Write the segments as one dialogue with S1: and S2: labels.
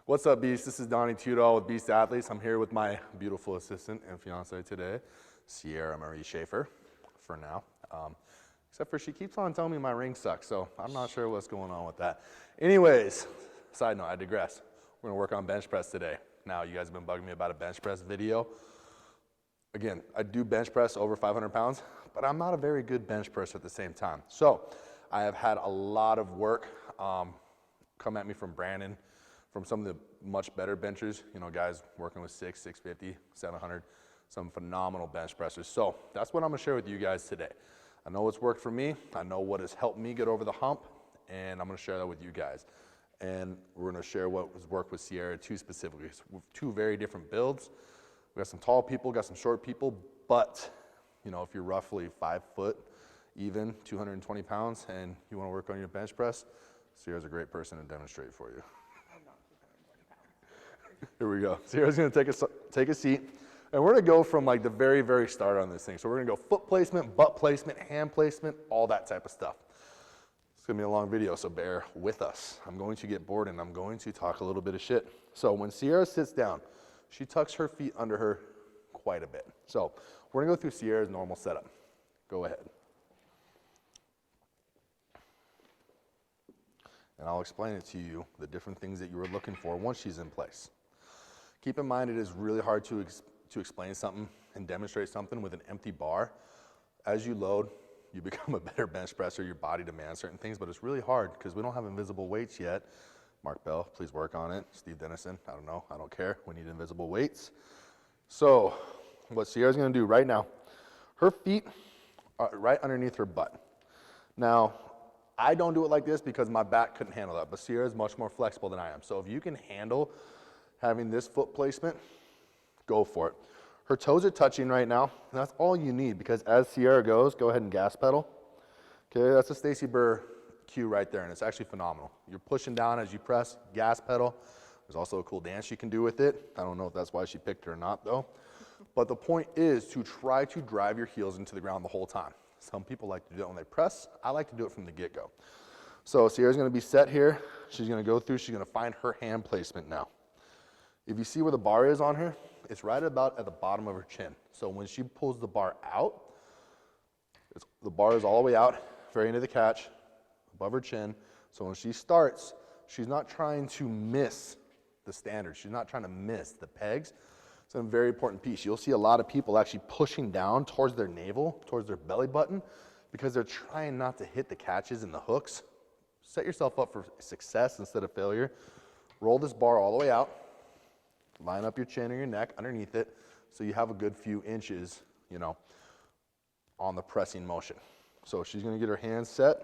S1: What's up, Beast? This is Donnie Tudor with Beast Athletes. I'm here with my beautiful assistant and fiance today, Sierra Marie Schaefer, for now. Except for she keeps on telling me my ring sucks, so I'm not sure what's going on with that. Anyways, side note, I digress. We're gonna work on bench press today. Now, you guys have been bugging me about a bench press video. Again, I do bench press over 500 pounds, but I'm not a very good bench presser at the same time. So I have had a lot of work come at me from Brandon, from some of the much better benchers, you know, guys working with 650, 700, some phenomenal bench pressers. So that's what I'm gonna share with you guys today. I know what's worked for me, I know what has helped me get over the hump, and I'm gonna share that with you guys. And we're gonna share what was worked with Sierra too specifically. With two very different builds. We got some tall people, got some short people, but you know, if you're roughly 5 foot, even 220 pounds, and you wanna work on your bench press, Sierra's a great person to demonstrate for you. Here we go. Sierra's gonna take a seat, and we're gonna go from like the very, very start on this thing. So we're gonna go foot placement, butt placement, hand placement, all that type of stuff. It's gonna be a long video, so bear with us. I'm going to get bored and I'm going to talk a little bit of shit. So when Sierra sits down, she tucks her feet under her quite a bit. So we're gonna go through Sierra's normal setup. Go ahead. And I'll explain it to you, the different things that you were looking for once she's in place. Keep in mind, it is really hard to explain something and demonstrate something with an empty bar. As you load, you become a better bench presser, your body demands certain things, but it's really hard because we don't have invisible weights yet. Mark Bell, please work on it. Steve Dennison, I don't know, I don't care. We need invisible weights. So what Sierra's gonna do right now, her feet are right underneath her butt. Now, I don't do it like this because my back couldn't handle that, but Sierra's much more flexible than I am. So if you can handle having this foot placement, go for it. Her toes are touching right now, and that's all you need because as Sierra goes, go ahead and gas pedal. Okay, that's a Stacy Burr cue right there, and it's actually phenomenal. You're pushing down as you press, gas pedal. There's also a cool dance you can do with it. I don't know if that's why she picked it or not though. But the point is to try to drive your heels into the ground the whole time. Some people like to do that when they press. I like to do it from the get-go. So Sierra's gonna be set here. She's gonna go through, she's gonna find her hand placement now. If you see where the bar is on her, it's right about at the bottom of her chin. So when she pulls the bar out, the bar is all the way out, very into the catch, above her chin. So when she starts, she's not trying to miss the standard. She's not trying to miss the pegs. It's a very important piece. You'll see a lot of people actually pushing down towards their navel, towards their belly button, because they're trying not to hit the catches and the hooks. Set yourself up for success instead of failure. Roll this bar all the way out. Line up your chin or your neck underneath it so you have a good few inches, you know, on the pressing motion. So she's gonna get her hands set.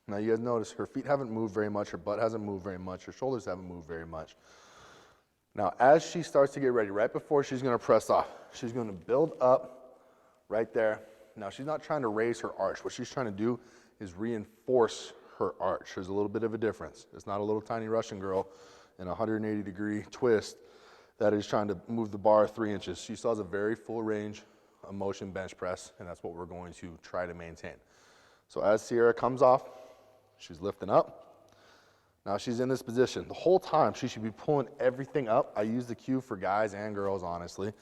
S1: Now you guys notice her feet haven't moved very much, her butt hasn't moved very much, her shoulders haven't moved very much. Now as she starts to get ready, right before she's gonna press off, she's gonna build up right there. Now she's not trying to raise her arch. What she's trying to do is reinforce her arch. There's a little bit of a difference. It's not a little tiny Russian girl in a 180-degree twist that is trying to move the bar 3 inches. She still has a very full range of motion bench press, and that's what we're going to try to maintain. So as Sierra comes off, she's lifting up. Now she's in this position. The whole time she should be pulling everything up. I use the cue for guys and girls, honestly.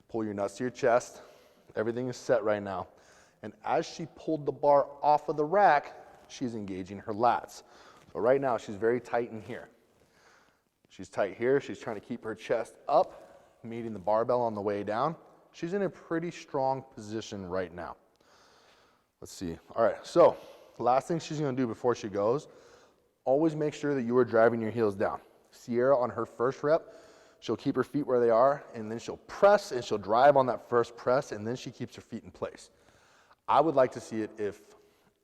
S1: Pull your nuts to your chest. Everything is set right now. And as she pulled the bar off of the rack, she's engaging her lats. So right now she's very tight in here. She's tight here. She's trying to keep her chest up, meeting the barbell on the way down. She's in a pretty strong position right now. Let's see. All right, so the last thing she's gonna do before she goes, always make sure that you are driving your heels down. Sierra, on her first rep, she'll keep her feet where they are, and then she'll press, and she'll drive on that first press, and then she keeps her feet in place. I would like to see it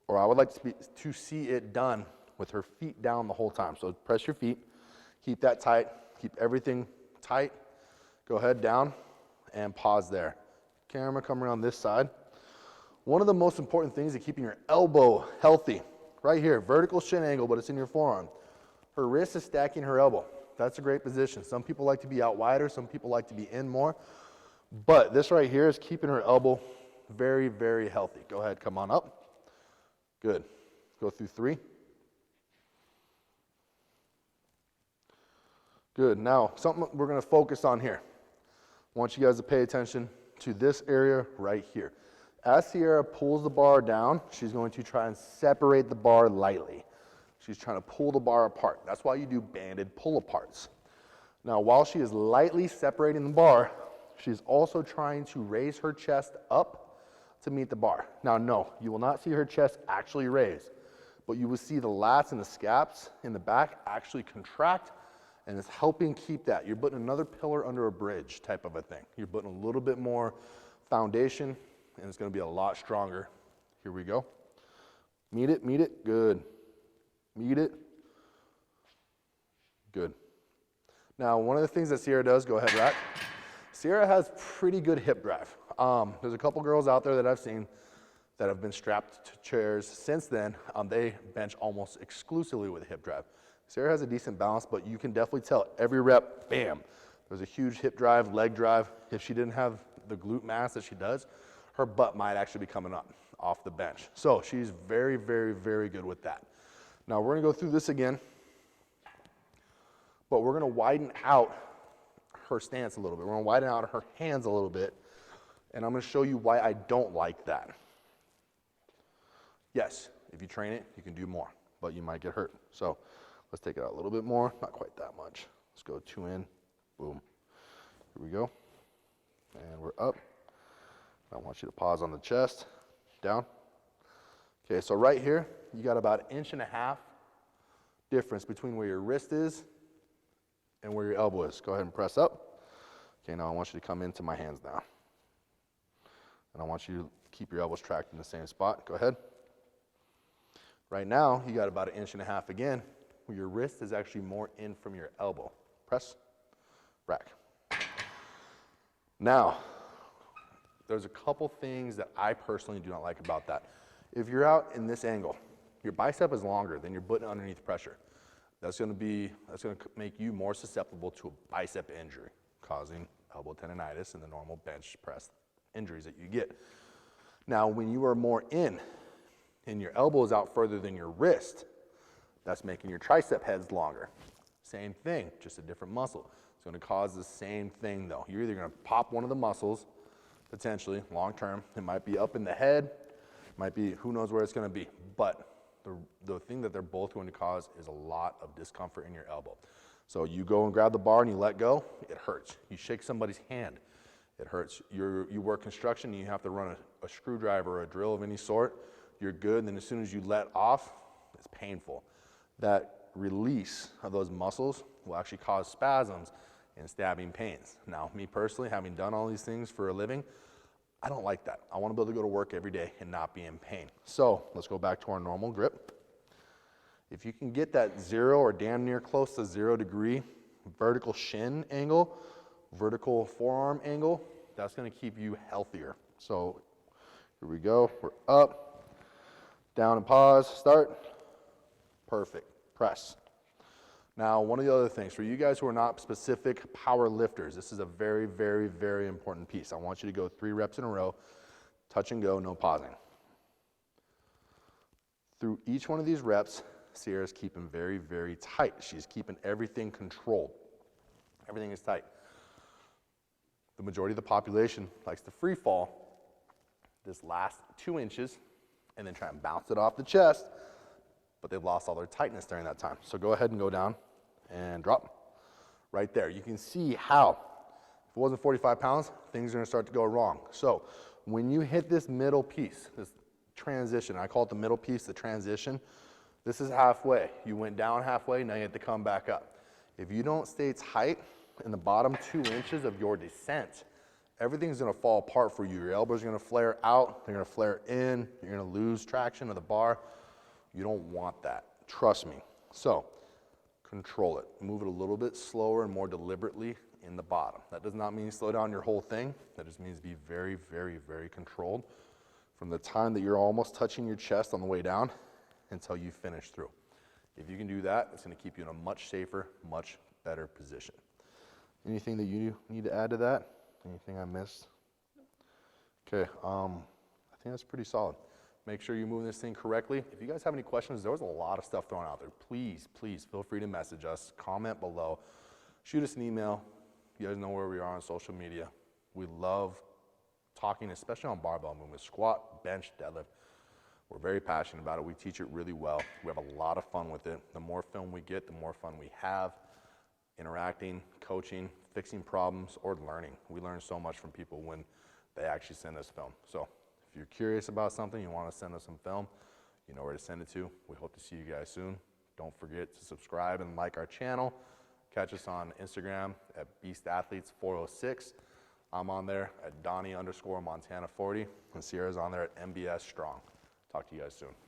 S1: I would like to see it done with her feet down the whole time. So press your feet. Keep that tight, keep everything tight. Go ahead, down, and pause there. Camera, come around this side. One of the most important things is keeping your elbow healthy. Right here, vertical shin angle, but it's in your forearm. Her wrist is stacking her elbow. That's a great position. Some people like to be out wider, some people like to be in more. But this right here is keeping her elbow very, very healthy. Go ahead, come on up. Good. Go through 3. Good. Now, something we're going to focus on here. I want you guys to pay attention to this area right here. As Sierra pulls the bar down, she's going to try and separate the bar lightly. She's trying to pull the bar apart. That's why you do banded pull aparts. Now, while she is lightly separating the bar, she's also trying to raise her chest up to meet the bar. Now, no, you will not see her chest actually raise, but you will see the lats and the scaps in the back actually contract, and it's helping keep that. You're putting another pillar under a bridge type of a thing. You're putting a little bit more foundation, and it's going to be a lot stronger. Here we go. Meet it, good. Meet it, good. Now, one of the things that Sierra does, go ahead, Rack. Sierra has pretty good hip drive. There's a couple girls out there that I've seen that have been strapped to chairs since then. They bench almost exclusively with hip drive. Sierra has a decent balance, but you can definitely tell every rep, bam, there's a huge hip drive, leg drive. If she didn't have the glute mass that she does, her butt might actually be coming up off the bench. So she's very, very, very good with that. Now we're gonna go through this again, but we're gonna widen out her stance a little bit. We're gonna widen out her hands a little bit, and I'm gonna show you why I don't like that. Yes, if you train it, you can do more, but you might get hurt. So let's take it out a little bit more, not quite that much. Let's go 2 in, boom. Here we go, and we're up. I want you to pause on the chest, down. Okay, so right here, you got about 1.5 inches difference between where your wrist is and where your elbow is. Go ahead and press up. Okay, now I want you to come into my hands now. And I want you to keep your elbows tracked in the same spot. Go ahead. Right now, you got about 1.5 inches again, where your wrist is actually more in from your elbow. Press, rack. Now, there's a couple things that I personally do not like about that. If you're out in this angle, your bicep is longer than you're putting underneath pressure. That's going to make you more susceptible to a bicep injury, causing elbow tendonitis and the normal bench press injuries that you get. Now, when you are more in, and your elbow is out further than your wrist, that's making your tricep heads longer. Same thing, just a different muscle. It's going to cause the same thing though. You're either going to pop one of the muscles, potentially, long term. It might be up in the head, might be, who knows where it's going to be. But the thing that they're both going to cause is a lot of discomfort in your elbow. So you go and grab the bar and you let go, it hurts. You shake somebody's hand, it hurts. You work construction and you have to run a screwdriver or a drill of any sort, you're good, and then as soon as you let off, it's painful. That release of those muscles will actually cause spasms and stabbing pains. Now, me personally, having done all these things for a living, I don't like that. I want to be able to go to work every day and not be in pain. So let's go back to our normal grip. If you can get that 0 or damn near close to 0 degree vertical shin angle, vertical forearm angle, that's going to keep you healthier. So here we go. We're up, down and pause, start. Perfect. Press. Now, one of the other things, for you guys who are not specific power lifters, this is a very, very, very important piece. I want you to go 3 reps in a row, touch and go, no pausing. Through each one of these reps, Sierra's keeping very, very tight. She's keeping everything controlled. Everything is tight. The majority of the population likes to free fall this last 2 inches and then try and bounce it off the chest, but they've lost all their tightness during that time. So go ahead and go down and drop. Right there, you can see how, if it wasn't 45 pounds, things are gonna start to go wrong. So when you hit this middle piece, this transition, I call it the middle piece, the transition, this is halfway. You went down halfway, now you have to come back up. If you don't stay tight in the bottom 2 inches of your descent, everything's gonna fall apart for you. Your elbows are gonna flare out, they're gonna flare in, you're gonna lose traction of the bar. You don't want that, trust me. So, control it. Move it a little bit slower and more deliberately in the bottom. That does not mean slow down your whole thing. That just means be very, very, very controlled from the time that you're almost touching your chest on the way down until you finish through. If you can do that, it's gonna keep you in a much safer, much better position. Anything that you need to add to that? Anything I missed? Okay, I think that's pretty solid. Make sure you're moving this thing correctly. If you guys have any questions, there was a lot of stuff thrown out there. Please, please feel free to message us, comment below, shoot us an email. You guys know where we are on social media. We love talking, especially on barbell movements, squat, bench, deadlift. We're very passionate about it. We teach it really well. We have a lot of fun with it. The more film we get, the more fun we have interacting, coaching, fixing problems, or learning. We learn so much from people when they actually send us film. So if you're curious about something, you want to send us some film, you know where to send it to. We hope to see you guys soon. Don't forget to subscribe and like our channel. Catch us on Instagram at BeastAthletes406. I'm on there at Donnie_Montana40, and Sierra's on there at MBS Strong. Talk to you guys soon.